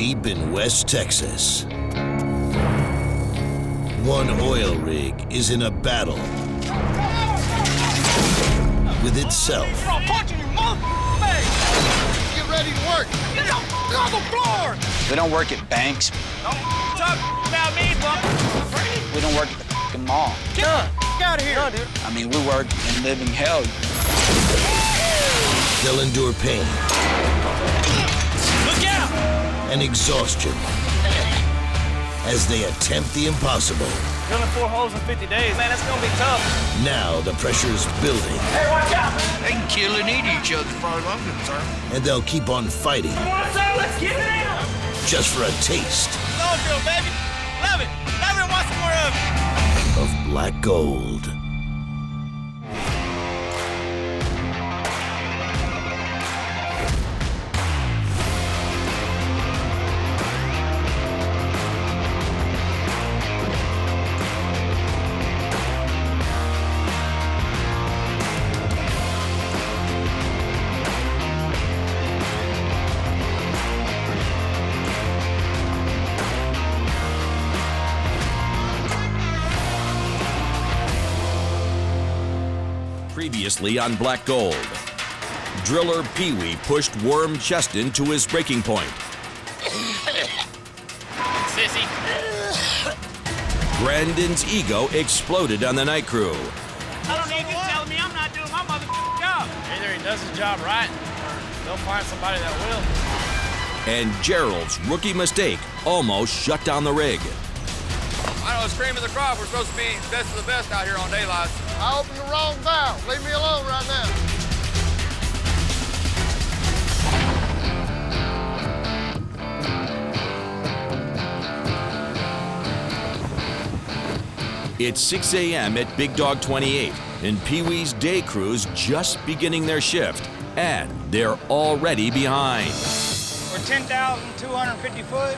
deep in West Texas. One oil rig is in a battle with itself. Get ready to work. Get on the floor. We don't work at banks. Don't talk about me, bro. We don't work at the fucking mall. Get out of here. No, dude. I mean, we work in living hell. They'll endure pain. Look out! And exhaustion as they attempt the impossible. Drilling 4 holes in 50 days, man, that's gonna be tough. Now the pressure's building. Hey, watch out! They can kill and eat each other as far as I'm concerned. And they'll keep on fighting. Come on, sir, let's get it out! Just for a taste. Go, drill, baby. Love it. Love it and want some more of it. Of black gold. Previously on Black Gold, driller Pee Wee pushed Worm Cheston to his breaking point. Sissy. Brandon's ego exploded on the night crew. I don't need you telling me I'm not doing my motherfucking job. Either he does his job right, or they'll find somebody that will. And Gerald's rookie mistake almost shut down the rig. I know, it's cream of the crop. We're supposed to be best of the best out here on daylight. I opened the wrong valve. Leave me alone right now. It's 6 a.m. at Big Dog 28, and Pee Wee's day crew's just beginning their shift, and they're already behind. We're 10,250 foot,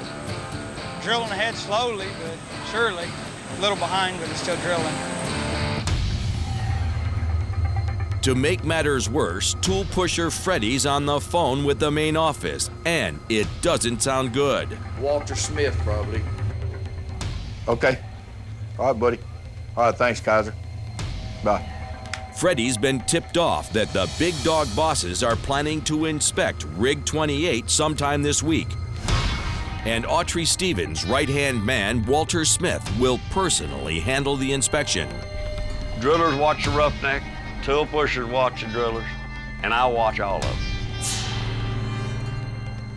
drilling ahead slowly, but surely. A little behind, but it's still drilling. To make matters worse, tool pusher Freddie's on the phone with the main office, and it doesn't sound good. Walter Smith, probably. Okay. All right, buddy. All right, thanks, Kaiser. Bye. Freddie's been tipped off that the Big Dog bosses are planning to inspect Rig 28 sometime this week. And Autry Stevens' right-hand man, Walter Smith, will personally handle the inspection. Drillers watch the roughneck, tool pushers watch the drillers, and I watch all of them.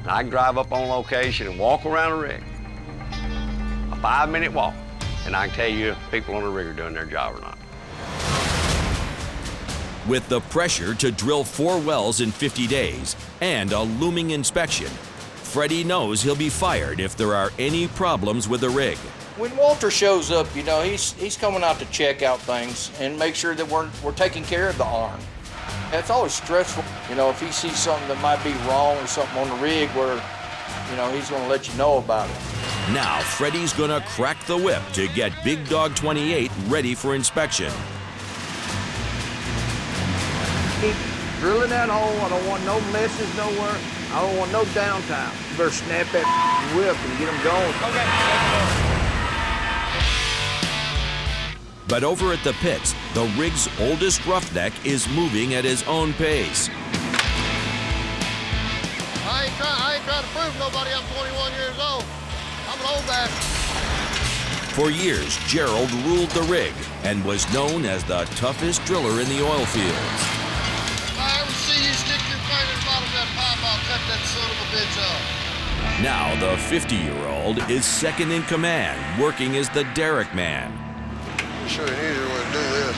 And I can drive up on location and walk around the rig, a 5-minute walk, and I can tell you if people on the rig are doing their job or not. With the pressure to drill 4 wells in 50 days and a looming inspection, Freddie knows he'll be fired if there are any problems with the rig. When Walter shows up, you know, he's coming out to check out things and make sure that we're taking care of the arm. It's always stressful, you know, if he sees something that might be wrong or something on the rig where, you know, he's gonna let you know about it. Now Freddie's gonna crack the whip to get Big Dog 28 ready for inspection. Keep drilling that hole. I don't want no messes nowhere. I don't want no downtime. You better snap that whip and get them going. But over at the pits, the rig's oldest roughneck is moving at his own pace. I ain't trying to prove nobody I'm 21 years old. I'm an old bastard. For years, Gerald ruled the rig and was known as the toughest driller in the oil fields. If I ever see you stick your finger in the bottom of that pipe, I'll cut that son of a bitch off. Now the 50-year-old is second in command, working as the derrick man. Sure, an easier way to do this.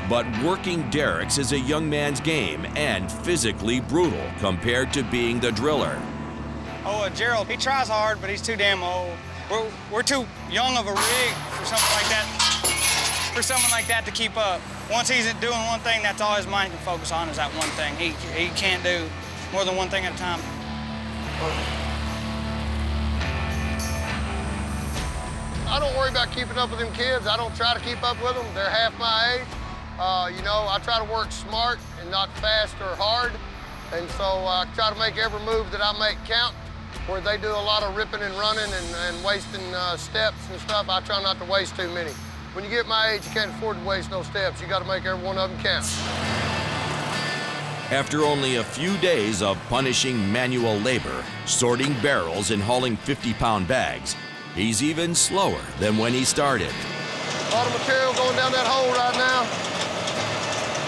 But working derricks is a young man's game and physically brutal compared to being the driller. Oh, Gerald, he tries hard, but he's too damn old. We're too young of a rig for something like that. For someone like that to keep up. Once he's doing one thing, that's all his mind can focus on is that one thing. He can't do more than one thing at a time. I don't worry about keeping up with them kids. I don't try to keep up with them. They're half my age. You know, I try to work smart and not fast or hard. And so I try to make every move that I make count. where they do a lot of ripping and running and wasting steps and stuff. I try not to waste too many. When you get my age, you can't afford to waste no steps. You got to make every one of them count. After only a few days of punishing manual labor, sorting barrels and hauling 50-pound bags, he's even slower than when he started. A lot of material going down that hole right now.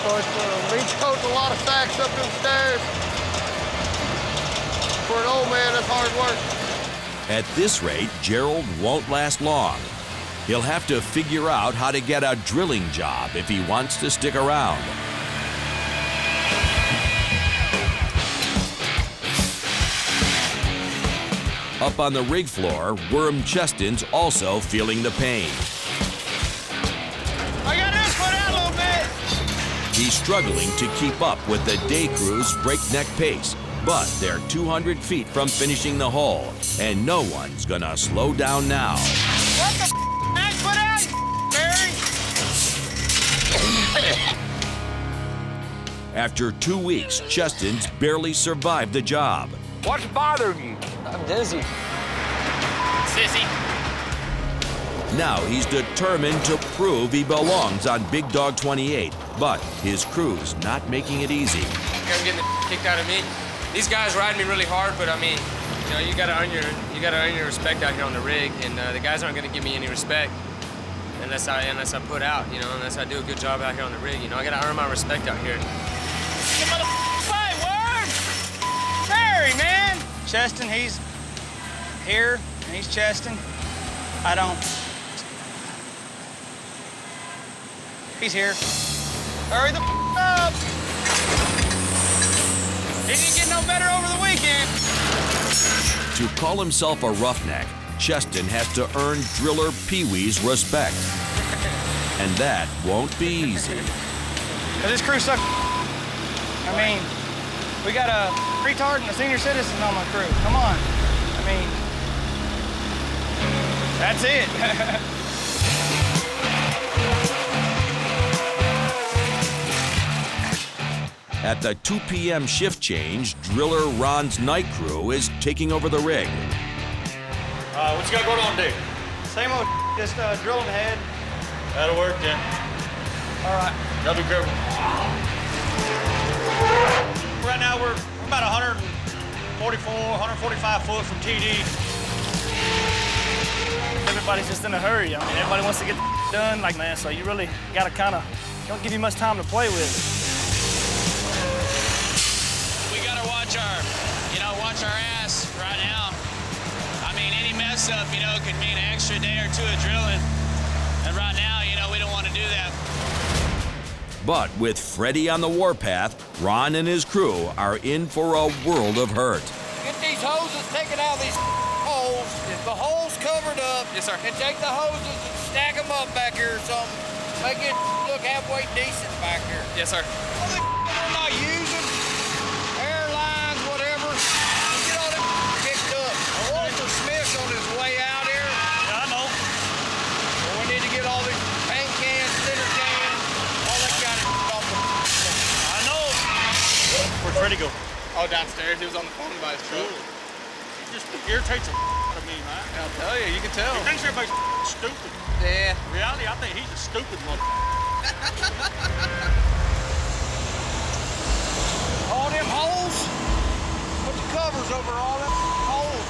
So it's reach coating a lot of sacks up them stairs. For an old man, that's hard work. At this rate, Gerald won't last long. He'll have to figure out how to get a drilling job if he wants to stick around. Up on the rig floor, Worm Cheston's also feeling the pain. I got this foot out a little bit. He's struggling to keep up with the day crew's breakneck pace, but they're 200 feet from finishing the hole, and no one's gonna slow down now. What the nice foot out, Barry? After 2 weeks, Cheston's barely survived the job. What's bothering you? I'm dizzy. Sissy. Now he's determined to prove he belongs on Big Dog 28, but his crew's not making it easy. I'm getting the kicked out of me. These guys ride me really hard, but I mean, you know, you gotta earn your respect out here on the rig, and the guys aren't gonna give me any respect unless I put out, you know, unless I do a good job out here on the rig. You know, I gotta earn my respect out here. Get fight, Worm! Barry, man! Cheston, he's here, and he's Cheston. I don't. He's here. Hurry the up! He didn't get no better over the weekend. To call himself a roughneck, Cheston has to earn driller Pee-wee's respect. And that won't be easy. This crew sucks. I mean, we got a retard and a senior citizen on my crew. Come on. I mean, that's it. At the 2 p.m. shift change, driller Ron's night crew is taking over the rig. What you got going on, Dick? Same old just drilling ahead. That'll work then. All right. Y'all be careful. Right now we're about 144, 145 foot from TD. Everybody's just in a hurry. I mean, everybody wants to get done like man, so you really gotta don't give you much time to play with. We gotta watch our ass right now. I mean, any mess up, could mean an extra day or two of drilling. And right now, we don't want to do that. But with Freddie on the warpath, Ron and his crew are in for a world of hurt. Get these hoses taken out of these holes. The holes covered up. Yes, sir. And take the hoses and stack them up back here or something. Make it look halfway decent back here. Yes, sir. All the they're not using, airlines, whatever. Get all them picked up. Walter Smith's on his way out here. Yeah, I know. Well, we need to get all these paint cans, thinner cans, all that kind of off the. I know. Where'd Freddie go? Oh, downstairs. He was on the phone by his truck. He just irritates the out of me, man. I'll tell you. You can tell. He thinks everybody's stupid. Yeah. In reality, I think he's a stupid mother. All them holes. Put the covers over all them holes.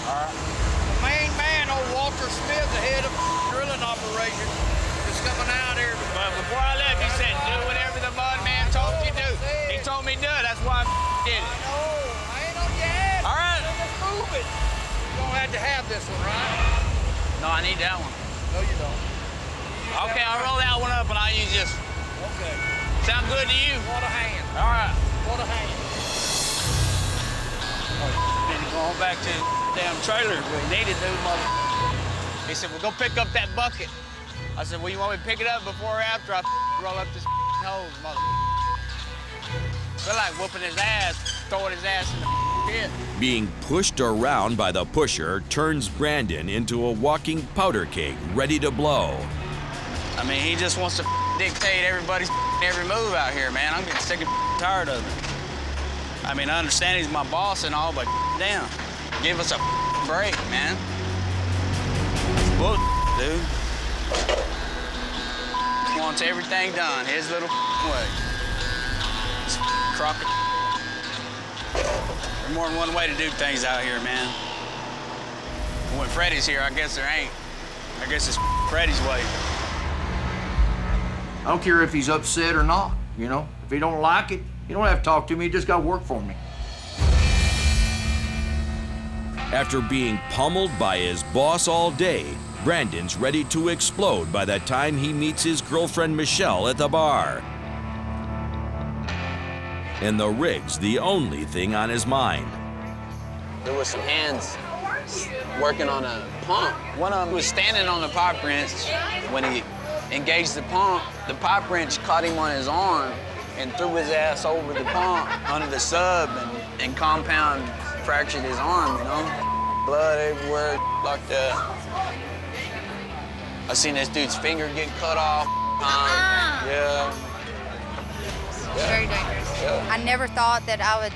All right. The main man, old Walter Smith, the head of drilling operation, is coming out here. But before I left, he said, do whatever the mud man told you to do. He told me do it. That's why I did it. I ain't on your head. All right. Let's move it. You don't have to have this one, right? No, I need that one. No, you don't. Okay, I'll roll that one up and I'll use this. Okay. Sound good to you? What a hand. All right. What a hand. Then going back to the damn trailer. We needed to, mother. He said, well, go pick up that bucket. I said, well, you want me to pick it up before or after I roll up this hose, mother? Feel like whooping his ass, throwing his ass in the pit. Being pushed around by the pusher turns Brandon into a walking powder keg ready to blow. I mean, he just wants to dictate everybody's every move out here, man. I'm getting sick and tired of it. I mean, I understand he's my boss and all, but damn. Give us a break, man. Bull, dude. He wants everything done his little way. This crocker. There's more than one way to do things out here, man. When Freddie's here, I guess there ain't. I guess it's Freddie's way. I don't care if he's upset or not, you know? If he don't like it, you don't have to talk to me, you just gotta work for me. After being pummeled by his boss all day, Brandon's ready to explode by the time he meets his girlfriend Michelle at the bar. And the rig's the only thing on his mind. There was some hands working on a pump. One of them was standing on the pipe wrench. When he engaged the pipe wrench caught him on his arm and threw his ass over the pump under the sub and compound fractured his arm, you know? Blood everywhere like that. I seen this dude's finger get cut off. Yeah. It's very dangerous. Yeah. I never thought that I would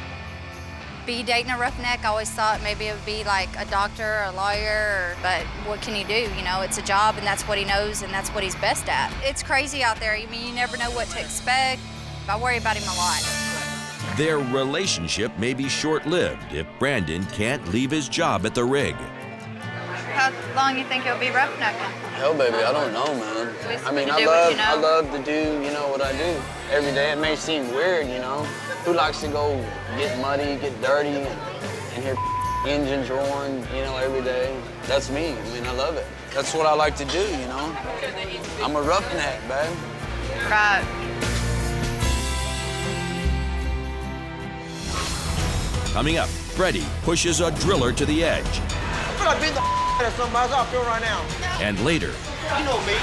be dating a roughneck. I always thought maybe it would be like a doctor or a lawyer, but what can you do? You know, it's a job and that's what he knows and that's what he's best at. It's crazy out there. I mean, you never know what to expect. I worry about him a lot. Their relationship may be short-lived if Brandon can't leave his job at the rig. How long you think he'll be roughnecking? Hell, baby, I don't know, man. I mean, I love to do, you know, what I do every day. It may seem weird, you know. Who likes to go get muddy, get dirty, and hear engines roaring, you know, every day? That's me. I mean, I love it. That's what I like to do, you know. I'm a roughneck, babe. Right. Coming up, Freddie pushes a driller to the edge. I feel like beating the out of somebody. That's how I feel right now. And later, You know me.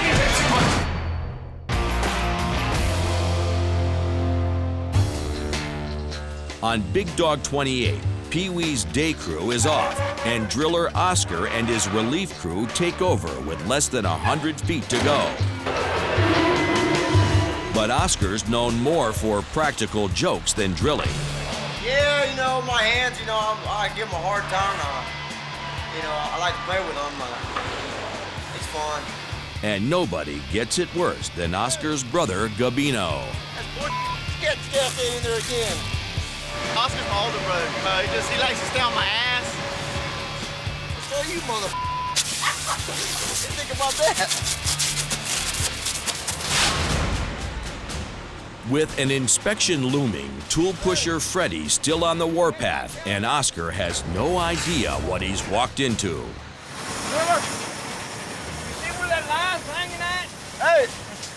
on Big Dog 28, Pee-wee's day crew is off, and driller Oscar and his relief crew take over with less than 100 feet to go. But Oscar's known more for practical jokes than drilling. Yeah, you know, my hands, you know, I give them a hard time. You know, I like to play with them. It's fun. And nobody gets it worse than Oscar's brother, Gabino. Get in there again. Oscar's my older brother. He likes to stay on my ass. So you mother. Think about that. With an inspection looming, tool pusher Freddie still on the warpath, and Oscar has no idea what he's walked into. Driller, you see where that line's hanging at? Hey,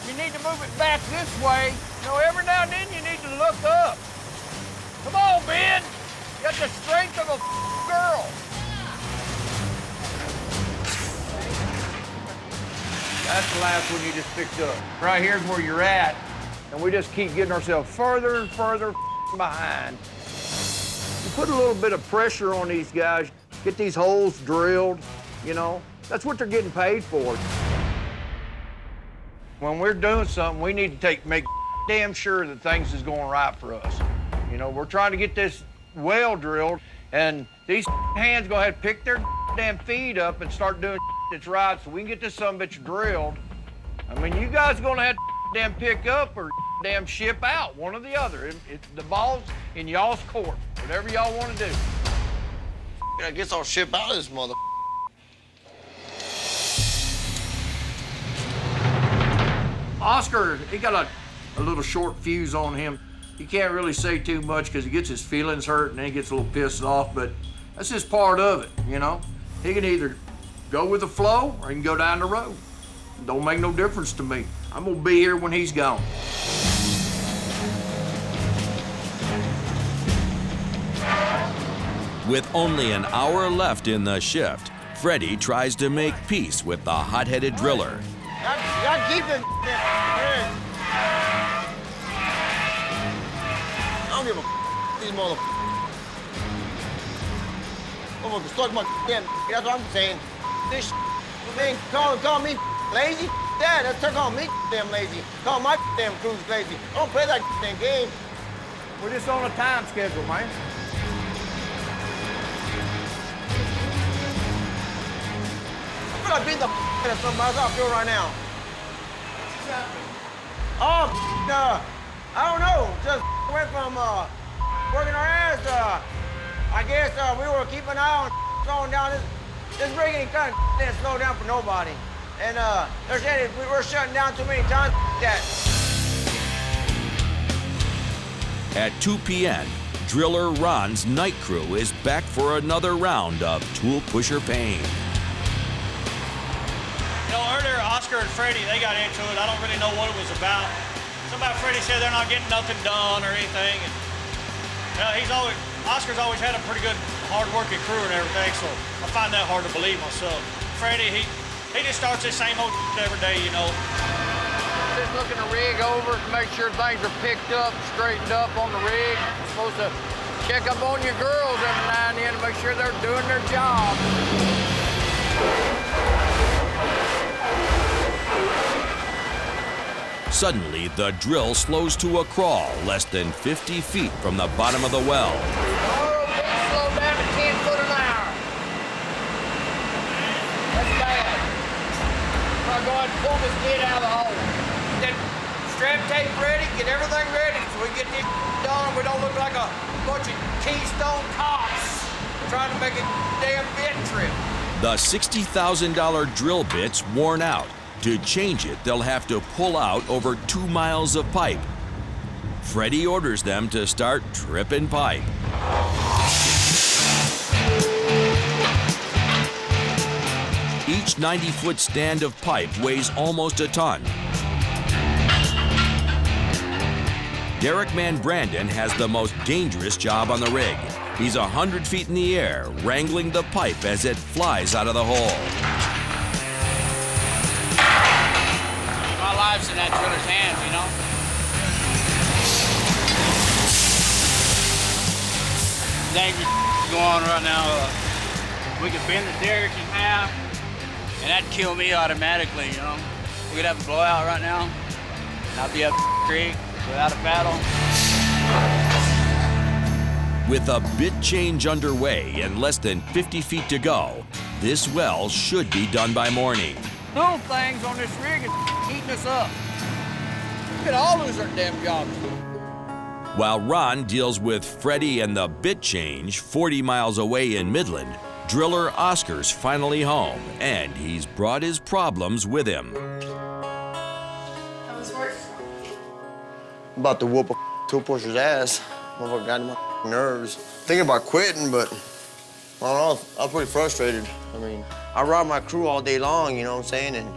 you need to move it back this way. You know, every now and then you need to look up. Come on, Ben. You got the strength of a girl. That's the last one you just picked up. Right here's where you're at, and we just keep getting ourselves further and further behind. You put a little bit of pressure on these guys, get these holes drilled, you know. That's what they're getting paid for. When we're doing something, we need to make damn sure that things is going right for us. You know, we're trying to get this well drilled, and these hands go ahead and pick their damn feet up and start doing that's right so we can get this sumbitch drilled. I mean, you guys are gonna have to damn pick up or damn ship out, one or the other. The ball's in y'all's court, whatever y'all want to do. I guess I'll ship out of this mother. Oscar, he got a little short fuse on him. He can't really say too much because he gets his feelings hurt and then he gets a little pissed off, but that's just part of it, you know? He can either go with the flow or he can go down the road. Don't make no difference to me. I'm gonna be here when he's gone. With only an hour left in the shift, Freddie tries to make peace with the hot-headed driller. Y'all keep this here. I don't give a these motherfuckers stuck my damn. That's what I'm saying. This thing call me lazy. Dad, they're calling me damn lazy. Call my damn crews lazy. I don't play that damn game. We're just on a time schedule, man. want to beat the out of somebody. That's how I feel right now. Oh, I don't know. Just went from working our ass. I guess we were keeping an eye on slowing down this rig ain't kind of didn't slow down for nobody. And they're saying we were shutting down too many times that. At 2 p.m., driller Ron's night crew is back for another round of tool pusher pain. You know, earlier Oscar and Freddie, they got into it. I don't really know what it was about. Somebody, Freddie said they're not getting nothing done or anything. And, Oscar's always had a pretty good, hard-working crew and everything, so I find that hard to believe myself. Freddie, he just starts the same old every day, you know. Just looking the rig over to make sure things are picked up, straightened up on the rig. You're supposed to check up on your girls every now and then to make sure they're doing their job. Suddenly, the drill slows to a crawl less than 50 feet from the bottom of the well. Slow down to 10 foot an hour. That's bad. I'll go ahead and pull this kid out of the hole. Get strap tape ready, get everything ready so we get this done. We don't look like a bunch of Keystone cops trying to make a damn bit trip. The $60,000 drill bit's worn out. To change it, they'll have to pull out over 2 miles of pipe. Freddie orders them to start tripping pipe. Each 90-foot stand of pipe weighs almost a ton. Derek Man Brandon has the most dangerous job on the rig. He's 100 feet in the air, wrangling the pipe as it flies out of the hole. My life's in that driller's hands, you know? Dangerous going on right now. We could bend the derrick in half, and that'd kill me automatically, you know? We could have a blowout right now, and I'd be up the creek without a paddle. With a bit change underway and less than 50 feet to go, this well should be done by morning. Little things on this rig is eating us up. We could all lose our damn jobs. While Ron deals with Freddie and the bit change 40 miles away in Midland, driller Oscar's finally home, and he's brought his problems with him. How was work? I'm about to whoop a tool pusher's ass. Motherfucker got in my nerves. Thinking about quitting, but I don't know. I'm pretty frustrated. I mean, I rob my crew all day long, you know what I'm saying? And,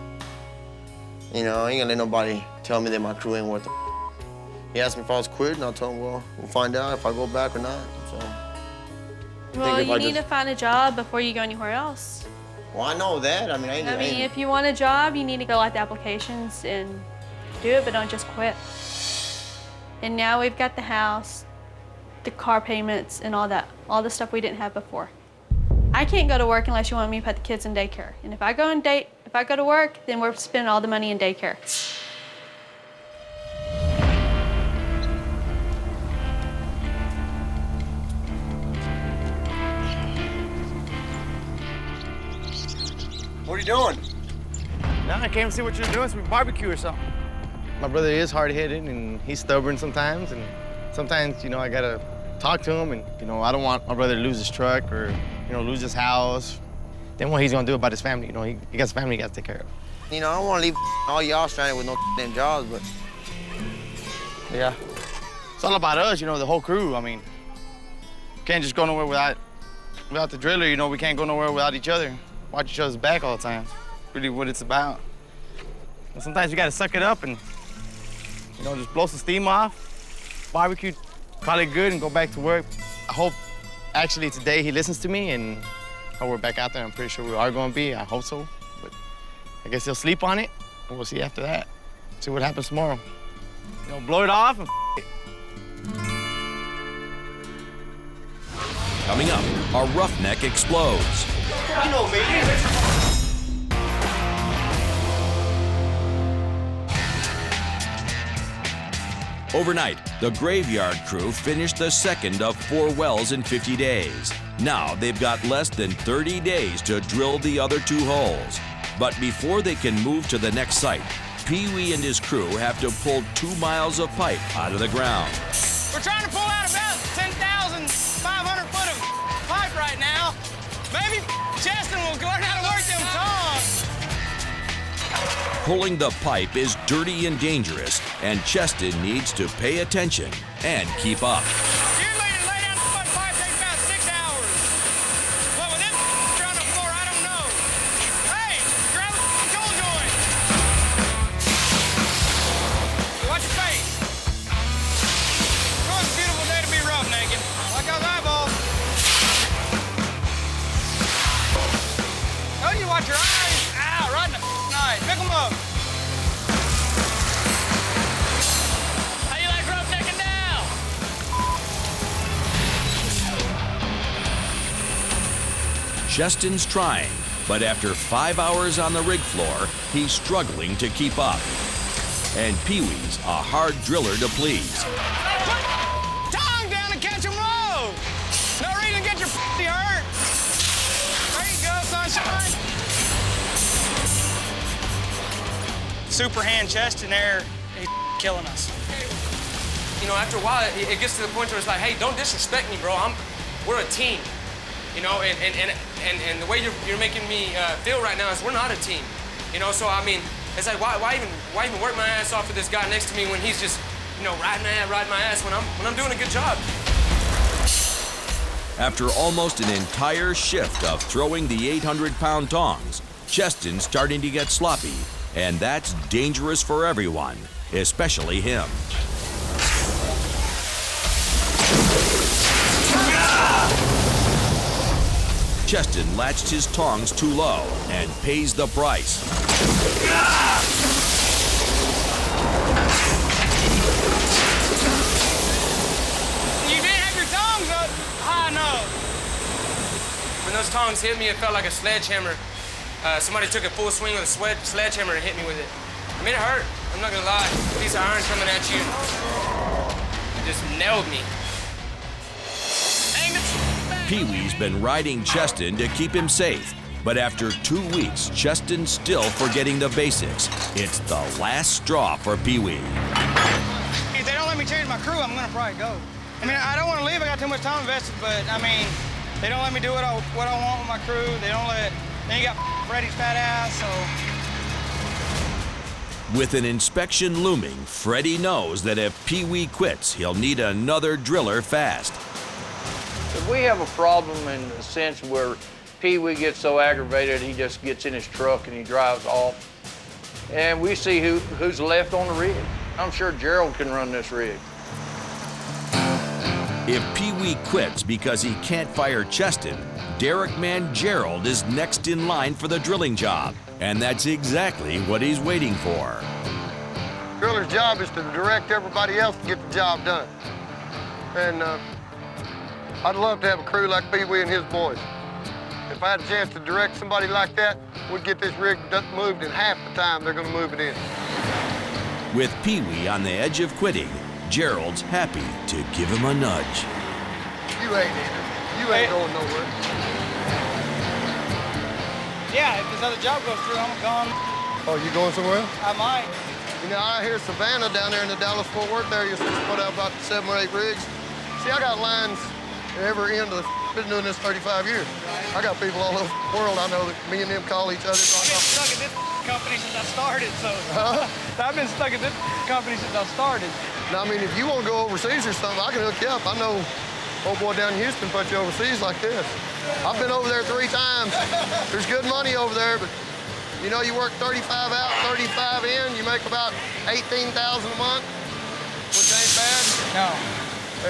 you know, I ain't gonna let nobody tell me that my crew ain't worth it. He asked me if I was quitting. I told him, well, we'll find out if I go back or not. So. Well, you need to find a job before you go anywhere else. Well, I know that. I mean, if you want a job, you need to go out the applications and do it, but don't just quit. And now we've got the house, the car payments, and all that, all the stuff we didn't have before. I can't go to work unless you want me to put the kids in daycare. And if I go to work, then we're spending all the money in daycare. What are you doing? No, I came to see what you're doing, some barbecue or something. My brother is hard-headed and he's stubborn sometimes, and sometimes, you know, I gotta talk to him, and, you know, I don't want my brother to lose his truck or, you know, lose his house. Then what he's gonna do about his family, you know, he got his family he got to take care of. You know, I don't want to leave all y'all stranded with no damn jobs, but yeah. It's all about us, you know, the whole crew. I mean, can't just go nowhere without the driller, you know, we can't go nowhere without each other. Watch each other's back all the time. Really what it's about. And sometimes you gotta suck it up and, you know, just blow some steam off, barbecue, call it good, and go back to work. I hope actually today he listens to me and we're back out there. I'm pretty sure we are gonna be, I hope so. But I guess he'll sleep on it and we'll see after that. See what happens tomorrow. You know, blow it off and it. Coming up, a roughneck explodes. You know me. Overnight, the graveyard crew finished the second of 4 wells in 50 days. Now they've got less than 30 days to drill the other 2 holes. But before they can move to the next site, Pee-wee and his crew have to pull 2 miles of pipe out of the ground. We're trying to pull out about 10,500 foot of pipe right now. Maybe Cheston will learn how to work them tongs. Pulling the pipe is dirty and dangerous, and Cheston needs to pay attention and keep up. Usually to lay down the foot pipe takes about 6 hours. But with them on the floor, I don't know. Hey, grab a tool joint. Watch your face. It's a beautiful day to be roughnecking. Like those eyeballs. Told you watch your eyes. Ow, right in the eyes. Pick them up. How you like roughnecking now? Cheston's trying, but after 5 hours on the rig floor, he's struggling to keep up. And Pee-wee's a hard driller to please. Put tongue down and catch them low. No reason to get your hurt. There you go, sunshine. Super hand chest in there, he's killing us. You know, after a while, it gets to the point where it's like, hey, don't disrespect me, bro. We're a team. You know, and the way you're making me feel right now is we're not a team. You know, so I mean, it's like why even work my ass off with this guy next to me when he's just, you know, riding my ass when I'm doing a good job. After almost an entire shift of throwing the 800-pound tongs, Cheston's starting to get sloppy, and that's dangerous for everyone, especially him. Cheston latched his tongs too low and pays the price. You didn't have your tongs up high enough. When those tongs hit me, it felt like a sledgehammer. Somebody took a full swing with a sledgehammer and hit me with it. I mean, it hurt. I'm not gonna lie. A piece of iron coming at you. It just nailed me. Pee-wee's been riding Cheston to keep him safe, but after 2 weeks, Cheston's still forgetting the basics. It's the last straw for Pee-wee. If they don't let me change my crew, I'm gonna probably go. I mean, I don't want to leave. I got too much time invested, but I mean, they don't let me do what I want with my crew. They don't let. Then you got Freddie's fat ass, so. With an inspection looming, Freddie knows that if Pee-wee quits, he'll need another driller fast. If we have a problem in the sense where Pee-wee gets so aggravated he just gets in his truck and he drives off, and we see who's left on the rig. I'm sure Gerald can run this rig. If Pee-wee quits because he can't fire Cheston, Derrick man Gerald is next in line for the drilling job, and that's exactly what he's waiting for. Driller's job is to direct everybody else to get the job done. And I'd love to have a crew like Pee-wee and his boys. If I had a chance to direct somebody like that, we'd get this rig moved in half the time they're gonna move it in. With Pee-wee on the edge of quitting, Gerald's happy to give him a nudge. You ain't either. You ain't going nowhere. Yeah, if this other job goes through, I'm gone. Oh, you going somewhere else? I might. You know, I hear Savannah down there in the Dallas-Fort Worth area used to put out about 7 or 8 rigs. See, I got lines at every end of the been doing this 35 years. I got people all over the world I know that me and them call each other. I've been stuck at this company since I started, so. I've been stuck at this company since I started. Now, I mean, if you want to go overseas or something, I can hook you up. I know old boy down in Houston put you overseas like this. I've been over there 3 times. There's good money over there, but you know, you work 35 out, 35 in, you make about $18,000 a month, which ain't bad. No.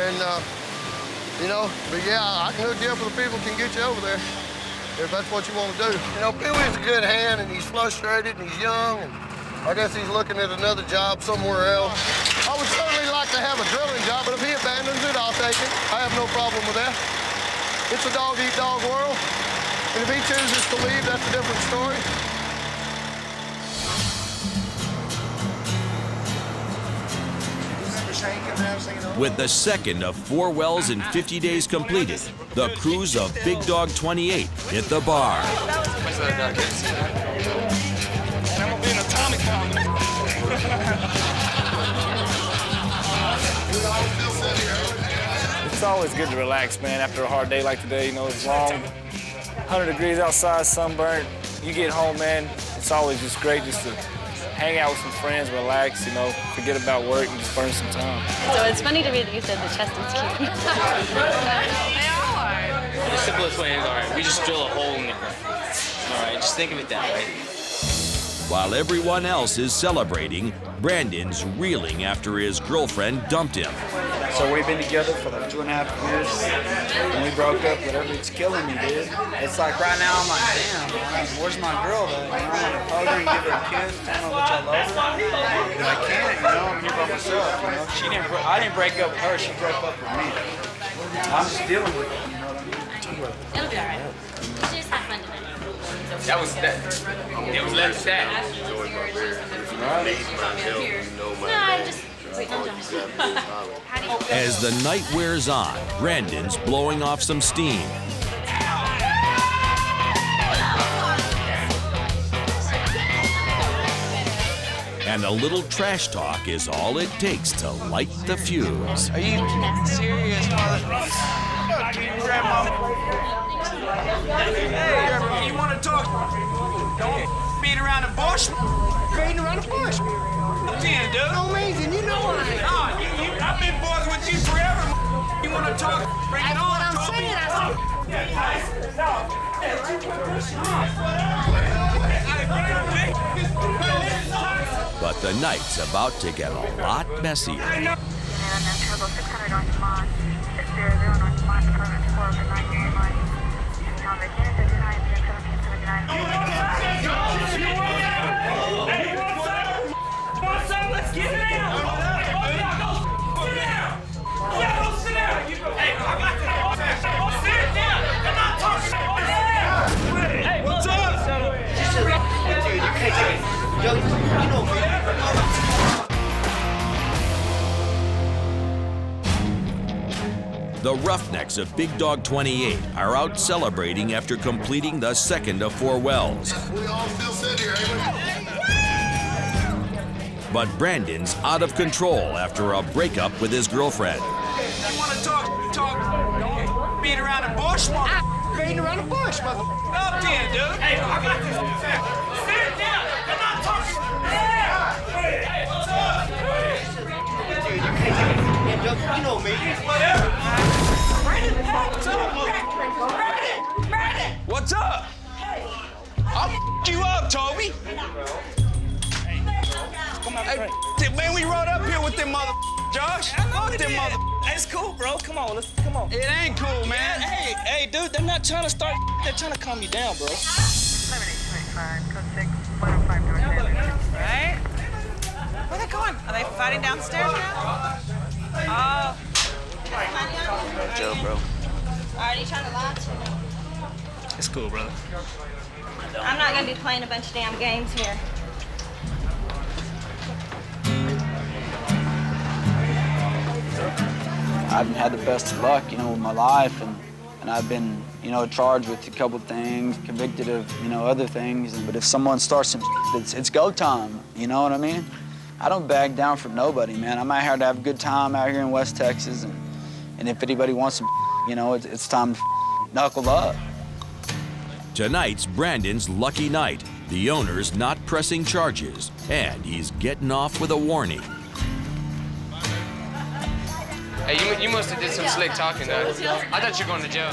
And, you know, but yeah, I can hook you up with the people who can get you over there if that's what you want to do. You know, Pee-wee's a good hand, and he's frustrated, and he's young, and I guess he's looking at another job somewhere else. I would certainly like to have a drilling job, but if he abandons it, I'll take it. I have no problem with that. It's a dog-eat-dog world, and if he chooses to leave, that's a different story. With the second of 4 wells in 50 days completed, the crews of Big Dog 28 hit the bar. It's always good to relax, man, after a hard day like today. You know, it's long, 100 degrees outside, sunburnt. You get home, man, it's always just great just to hang out with some friends, relax, you know, forget about work and just burn some time. So it's funny to me that you said the Cheston's cute. The simplest way is, all right, we just drill a hole in the ground. All right, just think of it that way. While everyone else is celebrating, Brandon's reeling after his girlfriend dumped him. So we've been together for like 2.5 years. When we broke up, whatever, it's killing me, dude. It's like right now I'm like, damn, man, where's my girl though? You know, I want to hug her and give her a kiss, tell her how much I love her. But I can't, you know, I'm here by myself, you know. I didn't break up with her, she broke up with me. I'm just dealing with it, you know what I mean? It'll be all right. We just have fun tonight. That was that. It was left that. As the night wears on, Brandon's blowing off some steam. And a little trash talk is all it takes to light the fuse. Are you serious, mother? Hey, you want to talk? Don't beat around the bush. Beating around the bush. Then, dude. Amazing, you know I am. I've been boys with you forever. You want to talk? Bring it on. That's what I'm saying. But the night's about to get a lot messier. Let's get it out. Sit down. Yeah, go sit down. Hey, I got this. Sit down. I'm not talking. Hey, what's up? The Roughnecks of Big Dog 28 are out celebrating after completing the second of 4 wells. We all still sit here, But Brandon's out of control after a breakup with his girlfriend. You want to talk? Don't beat around the bush, mother. Beating around the bush, mother. Up then, dude. Hey, I got this. Sit down. I'm not talking. Hey, what's up? Dude, you can't take it. You know me. Whatever. Brandon, what's up, mother? Brandon. What's up? I'll f you up, Toby. Hey, man, we rode up here with them mother Josh. Fuck them mother. It's cool, bro. Come on, come on. It ain't cool, man. Hey, dude, they're not trying to start. They're trying to calm you down, bro. Right? Where are they going? Are they fighting downstairs now? Oh. Joe, bro. Are you trying to lie to me? It's cool, brother. I'm not going to be playing a bunch of damn games here. I haven't had the best of luck, you know, with my life, and I've been, you know, charged with a couple things, convicted of, you know, other things. But if someone starts some it's go time, you know what I mean? I don't back down for nobody, man. I'm out here to have a good time out here in West Texas, and if anybody wants some, you know, it's time to knuckle up. Tonight's Brandon's lucky night. The owner's not pressing charges, and he's getting off with a warning. Hey, you must have did some slick talking, though. I thought you were going to jail.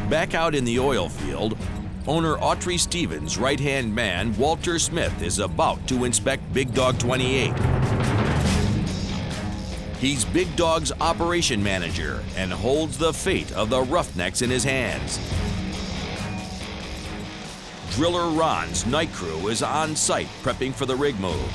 Back out in the oil field, owner Autry Stevens' right-hand man, Walter Smith, is about to inspect Big Dog 28. He's Big Dog's operation manager and holds the fate of the Roughnecks in his hands. Driller Ron's night crew is on site prepping for the rig move.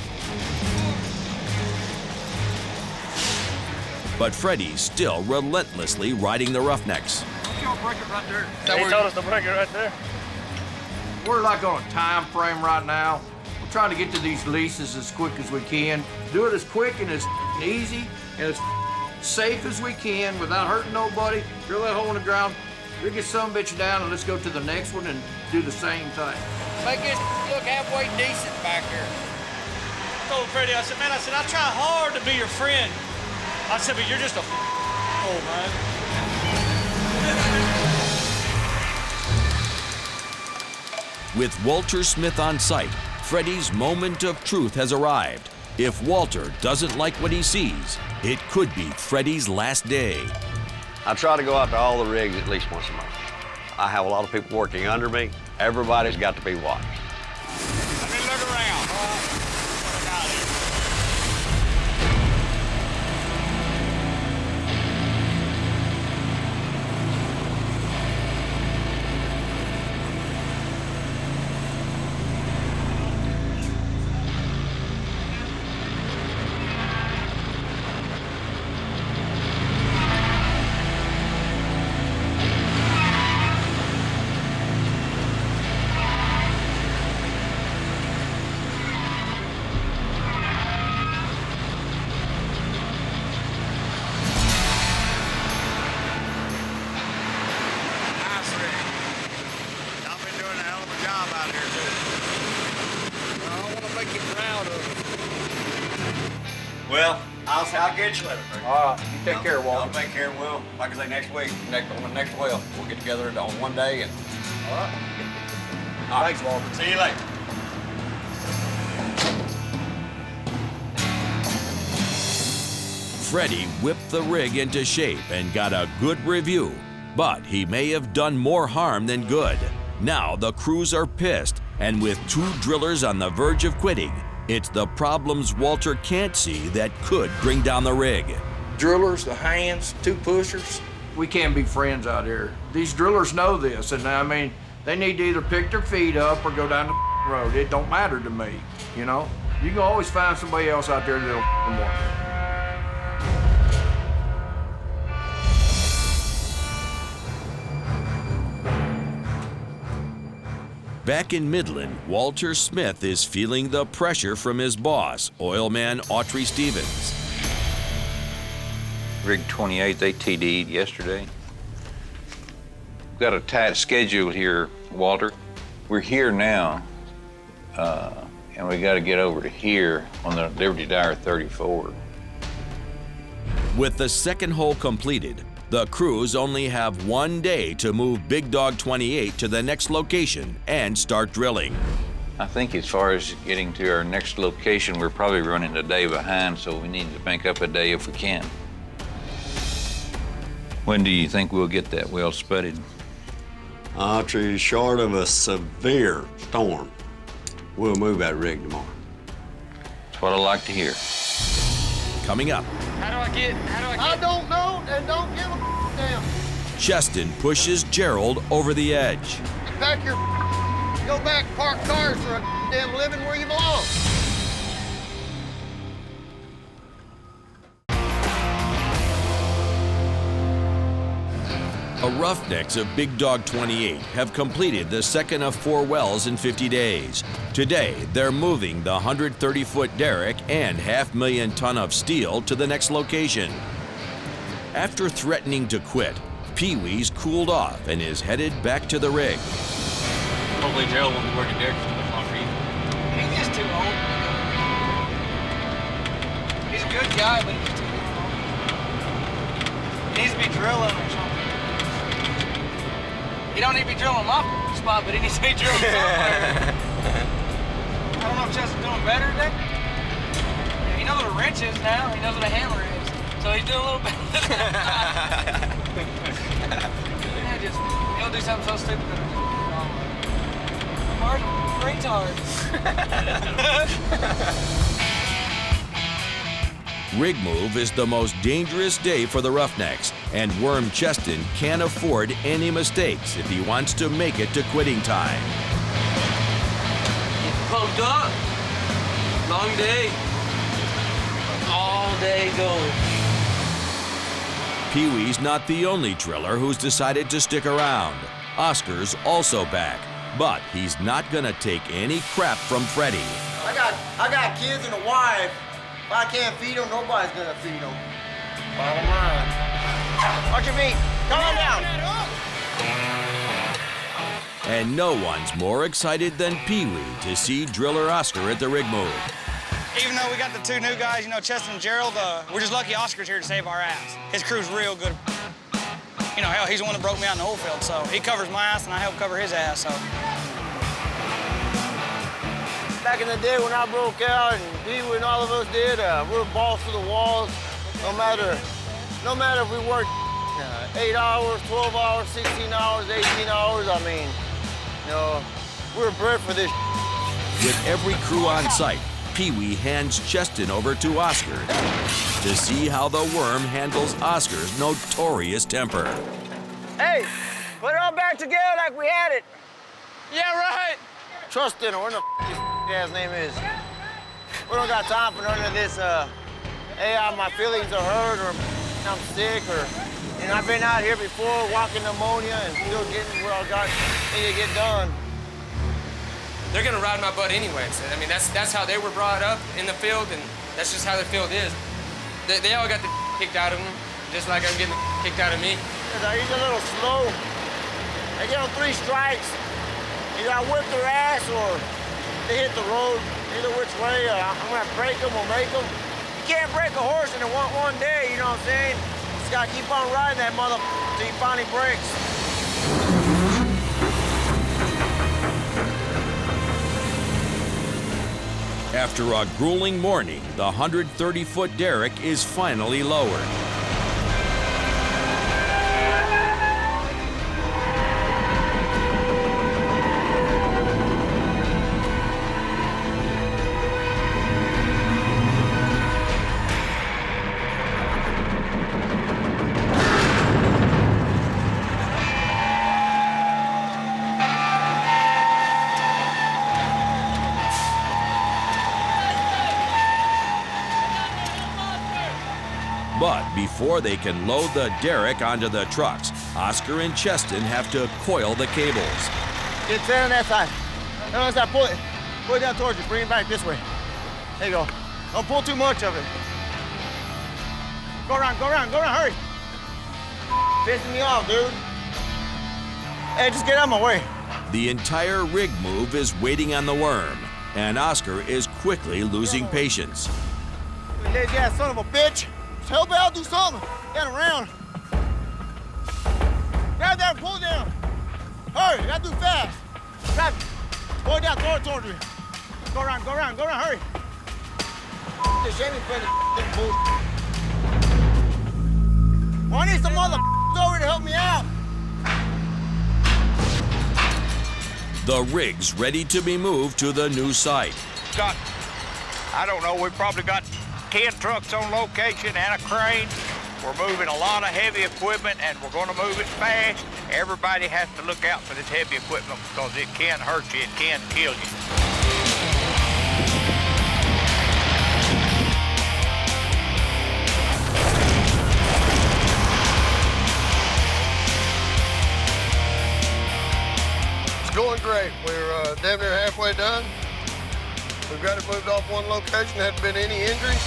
But Freddie's still relentlessly riding the Roughnecks. Y'all break it right there. They told us to break it right there. We're like on a time frame right now. We're trying to get to these leases as quick as we can. Do it as quick and as easy and as safe as we can without hurting nobody. Drill that hole in the ground, Rig this son of a bitch down and let's go to the next one and do the same thing. Make this look halfway decent back here. I told Freddie, I said, man, I try hard to be your friend. I said, but you're just a old man. With Walter Smith on site, Freddie's moment of truth has arrived. If Walter doesn't like what he sees, it could be Freddie's last day. I try to go out to all the rigs at least once a month. I have a lot of people working under me. Everybody's got to be watched. Let me look around. Well, I'll get you later. All right, you take care, Walter. I'll take care. We'll, like I say, next week, on the next well, we'll get together on one day and. All right. All right. Thanks, Walter. See you later. Freddie whipped the rig into shape and got a good review, but he may have done more harm than good. Now the crews are pissed, and with 2 drillers on the verge of quitting, it's the problems Walter can't see that could bring down the rig. Drillers, the hands, 2 pushers. We can't be friends out here. These drillers know this, and I mean, they need to either pick their feet up or go down the road. It don't matter to me, you know? You can always find somebody else out there that'll work. Back in Midland, Walter Smith is feeling the pressure from his boss, oilman Autry Stevens. Rig 28, they TD'd yesterday. We've got a tight schedule here, Walter. We're here now, and we got to get over to here on the Liberty Dyer 34. With the second hole completed, the crews only have 1 day to move Big Dog 28 to the next location and start drilling. I think as far as getting to our next location, we're probably running a day behind, so we need to make up a day if we can. When do you think we'll get that well spudded? Autry, short of a severe storm, we'll move that rig tomorrow. That's what I like to hear. Coming up, I don't know and don't give a damn. Cheston pushes Gerald over the edge. Pack your go back, park cars for a damn living where you belong. The Roughnecks of Big Dog 28 have completed the second of 4 wells in 50 days. Today, they're moving the 130-foot derrick and 500,000 ton of steel to the next location. After threatening to quit, Pee-wee's cooled off and is headed back to the rig. Hopefully Gerald won't be working derrick for much longer either. He's just too old. He's a good guy, but he's too old. He needs to be drilling or something. He don't need to be drilling my spot, but he needs to be drilling somewhere. I don't know if Cheston's doing better today. He knows what a wrench is now. He knows what a hammer is. So he's doing a little better. He'll do something so stupid that I'm hard retard. Rig move is the most dangerous day for the Roughnecks, and Worm Cheston can't afford any mistakes if he wants to make it to quitting time. Pumped up. Long day. All day going. Pee-wee's not the only driller who's decided to stick around. Oscar's also back, but he's not gonna take any crap from Freddie. I got kids and a wife. If I can't feed them, nobody's gonna feed them. Bottom line. Watch your feet. Come on down. And no one's more excited than Pee Wee to see driller Oscar at the rig move. Even though we got the two new guys, you know, Chester and Gerald, we're just lucky Oscar's here to save our ass. His crew's real good. You know, hell, he's the one that broke me out in the oil field, so he covers my ass and I help cover his ass, so. Back in the day when I broke out and Pee Wee and all of us did, we were balls to the walls. No matter if we worked 8 hours, 12 hours, 16 hours, 18 hours, I mean, you know, we were bred for this. With every crew on site, Pee Wee hands Cheston over to Oscar to see how the worm handles Oscar's notorious temper. Hey, put it all back together like we had it. Yeah, right. Trust in her, what the his ass name is. We don't got time for none of this, hey, my feelings are hurt or I'm sick or, you know, I've been out here before walking pneumonia and still getting what I need to get done. They're gonna ride my butt anyways. I mean, that's how they were brought up in the field, and that's just how the field is. They all got the kicked out of them, just like I'm getting the kicked out of me. He's a little slow. They get on 3 strikes. Either I whip their ass or they hit the road. Either which way, I'm gonna break them or make them. You can't break a horse in one day, you know what I'm saying? Just gotta keep on riding that mother till he finally breaks. After a grueling morning, the 130-foot derrick is finally lowered. But before they can load the derrick onto the trucks, Oscar and Cheston have to coil the cables. Get 10 on that side. 10 on that side, pull it down towards you, bring it back this way. There you go. Don't pull too much of it. Go around, hurry. Pissing me off, dude. Hey, just get out of my way. The entire rig move is waiting on the worm, and Oscar is quickly losing patience. You lazy ass son of a bitch. Help out, do something. Get around. Grab that and pull it down. Hurry, you gotta do fast. Grab it. Pull it down, throw it towards me. Go around, hurry. This shame is this bullshit. Well, I need some other over to help me out. The rig's ready to be moved to the new site. I don't know, we probably got 10 trucks on location and a crane. We're moving a lot of heavy equipment and we're gonna move it fast. Everybody has to look out for this heavy equipment because it can hurt you, it can kill you. It's going great. We're damn near halfway done. We've got it moved off one location, hadn't been any injuries.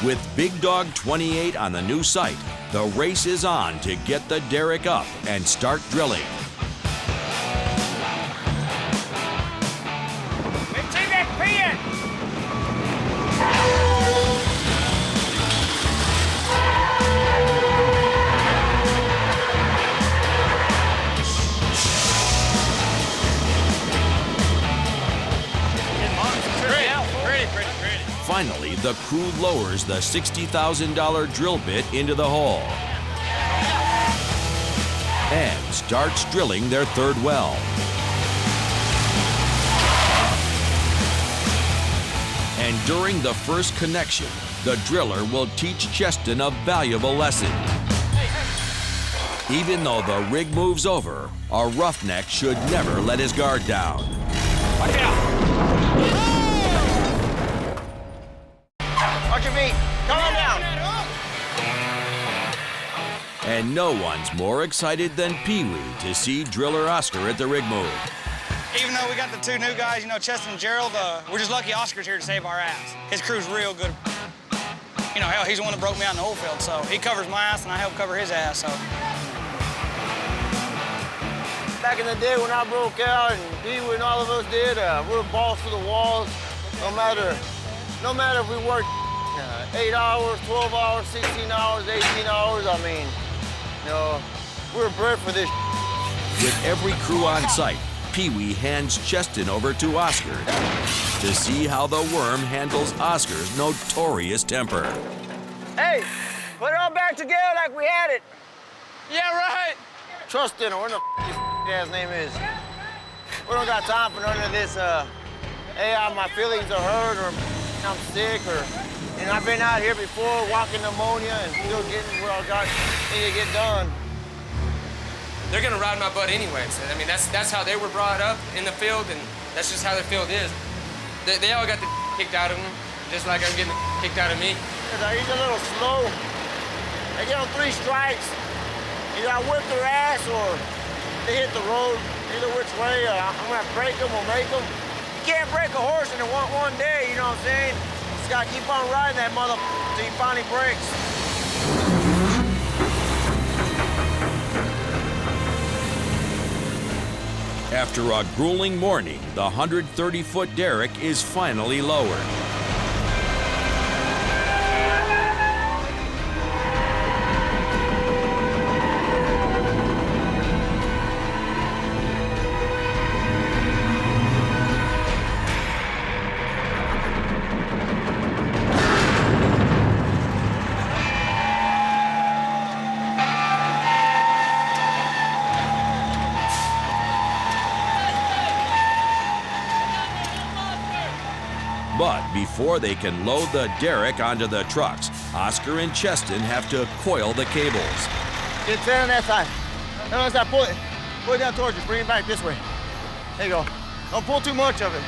With Big Dog 28 on the new site, the race is on to get the derrick up and start drilling. Let's see that pin! Finally, the crew lowers the $60,000 drill bit into the hole and starts drilling their third well. And during the first connection, the driller will teach Cheston a valuable lesson. Even though the rig moves over, a roughneck should never let his guard down. Watch out! Watch your feet. Calm down. And no one's more excited than Pee Wee to see driller Oscar at the rig move. Even though we got the two new guys, you know, Cheston and Gerald, we're just lucky Oscar's here to save our ass. His crew's real good. You know, hell, he's the one that broke me out in the oil field, so he covers my ass and I help cover his ass, so. Back in the day when I broke out and Pee-wee and all of us did, we were balls to the walls. No matter if we worked 8 hours, 12 hours, 16 hours, 18 hours, I mean, you know, we were bred for this. With every crew on site, Pee-wee hands Cheston over to Oscar to see how the worm handles Oscar's notorious temper. Hey, put it all back together like we had it. Yeah, right. Trust in her, where the his ass name is. We don't got time for none of this, hey, my feelings are hurt or I'm sick or, you know, I've been out here before walking pneumonia and still getting where I need to get done. They're gonna ride my butt anyways. I mean, that's how they were brought up in the field, and that's just how the field is. They all got the kicked out of them, just like I'm getting the kicked out of me. He's a little slow. They get them 3 strikes. Either I whip their ass or they hit the road. Either which way, I'm gonna break them or make them. You can't break a horse in one day, you know what I'm saying? Just gotta keep on riding that mother till he finally breaks. After a grueling morning, the 130-foot derrick is finally lowered. But before they can load the derrick onto the trucks, Oscar and Cheston have to coil the cables. Get down on that side. Down on that side, pull it. Pull it down towards you, bring it back this way. There you go. Don't pull too much of it.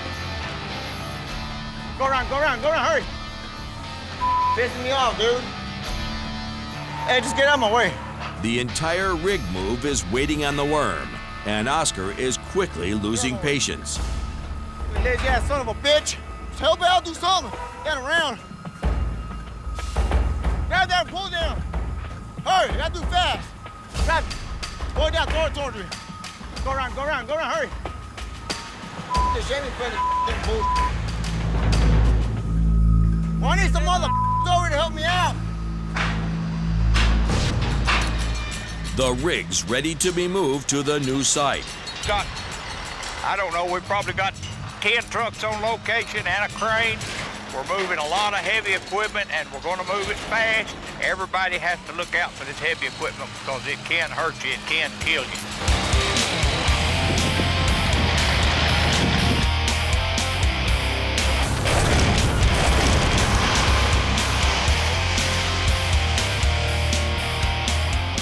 Go around, hurry. Pissing me off, dude. Hey, just get out of my way. The entire rig move is waiting on the worm, and Oscar is quickly losing patience. You lazy ass son of a bitch. Help me out, do something. Get around. Grab that and pull it down. Hurry, you gotta do fast. Grab it. Pull it down, throw it towards me. Go around, hurry. This Jamie playing this bullshit. Well, I need some motherfuckers over to help me out. The rig's ready to be moved to the new site. Got, I don't know, we probably got 10 trucks on location and a crane. We're moving a lot of heavy equipment and we're gonna move it fast. Everybody has to look out for this heavy equipment because it can hurt you, it can kill you.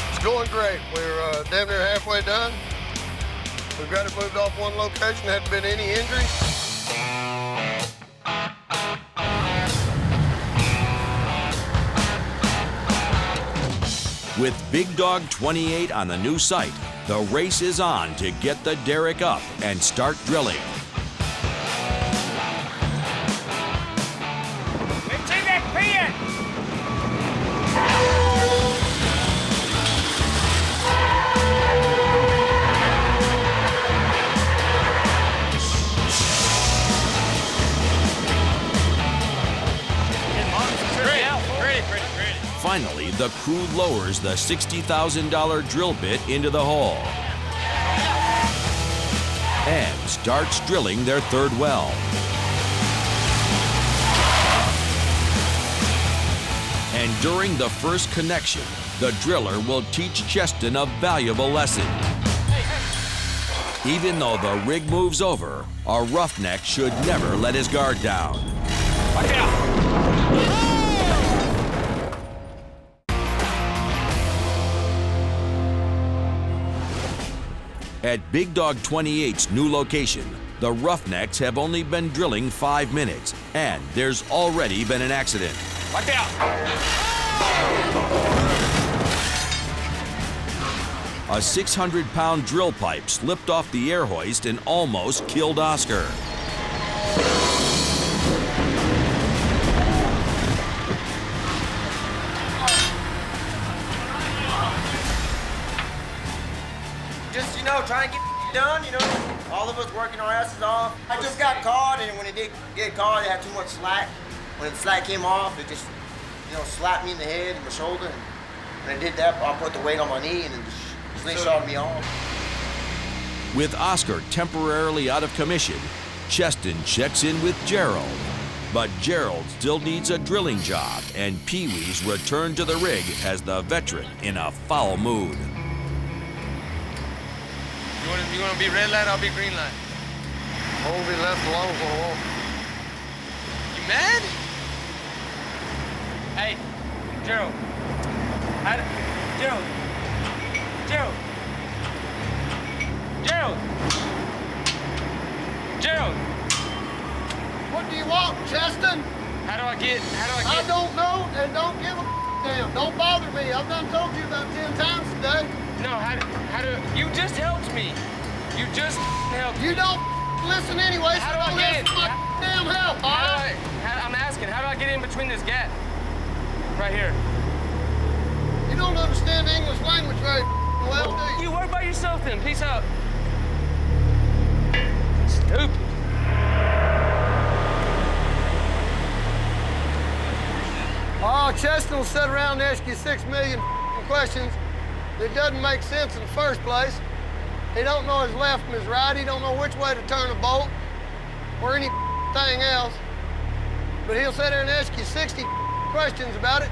It's going great. We're damn near halfway done. We've got it moved off one location, hadn't been any injuries. With Big Dog 28 on the new site, the race is on to get the derrick up and start drilling. Let's see that pin! Finally, the crew lowers the $60,000 drill bit into the hole and starts drilling their third well. And during the first connection, the driller will teach Cheston a valuable lesson. Even though the rig moves over, a roughneck should never let his guard down. Watch out! At Big Dog 28's new location, the Roughnecks have only been drilling 5 minutes, and there's already been an accident. Watch out! A 600-pound drill pipe slipped off the air hoist and almost killed Oscar. Just, trying to get done, all of us working our asses off. I just got caught, and when it did get caught, it had too much slack. When the slack came off, it just, slapped me in the head and my shoulder. And when it did that, I put the weight on my knee and it just slingshot me off. With Oscar temporarily out of commission, Cheston checks in with Gerald. But Gerald still needs a drilling job, and Pee-wee's returned to the rig as the veteran in a foul mood. You want to be red light, I'll be green light. I won't be left alone for a while. You mad? Hey, Gerald. Gerald. What do you want, Cheston? How do I get? I don't know, and don't give a damn. Don't bother me. I've done told you about 10 times today. No, how do, you just helped me. You just helped me. You don't listen anyway, so How do I don't get listen to my damn help, I'm asking, how do I get in between this gap? Right here. You don't understand the English language very well, do you? You work by yourself then. Peace out. Stupid. Oh, Cheston will sit around and ask you 6 million questions that doesn't make sense in the first place. He don't know his left from his right. He don't know which way to turn a bolt or anything else. But he'll sit there and ask you 60 questions about it.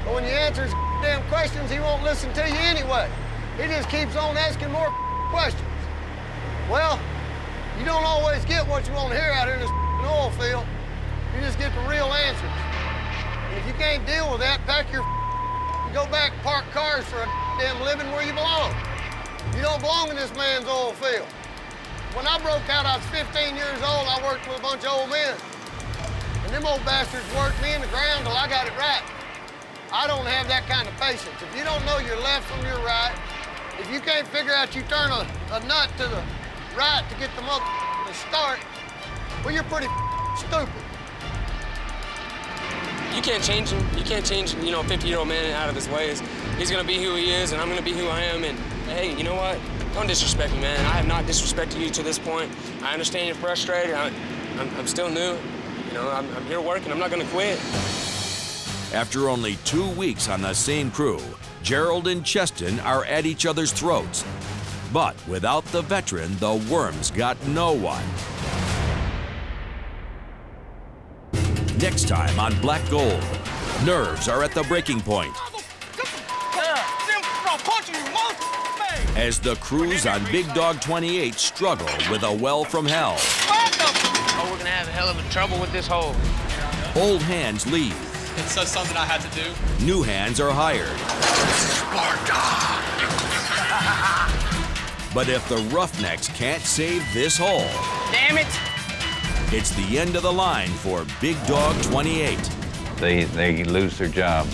But when you answer his damn questions, he won't listen to you anyway. He just keeps on asking more questions. Well, you don't always get what you want to hear out here in this oil field. You just get the real answers. And if you can't deal with that, pack your go back and park cars for a damn living where you belong. You don't belong in this man's oil field. When I broke out, I was 15 years old. I worked with a bunch of old men. And them old bastards worked me in the ground till I got it right. I don't have that kind of patience. If you don't know your left from your right, if you can't figure out you turn a nut to the right to get the mother to start, well, you're pretty stupid. You can't change him. You can't change, a 50-year-old man out of his ways. He's gonna be who he is, and I'm gonna be who I am. And hey, you know what? Don't disrespect me, man. I have not disrespected you to this point. I understand you're frustrated. I'm still new. I'm here working. I'm not gonna quit. After only 2 weeks on the same crew, Gerald and Cheston are at each other's throats. But without the veteran, the worms got no one. Next time on Black Gold, nerves are at the breaking point as the crews on Big Dog 28 struggle with a well from hell. Oh, we're gonna have a hell of a trouble with this hole. Old hands leave. It's just something I had to do. New hands are hired. But if the Roughnecks can't save this hole, damn it! It's the end of the line for Big Dog 28. They lose their job.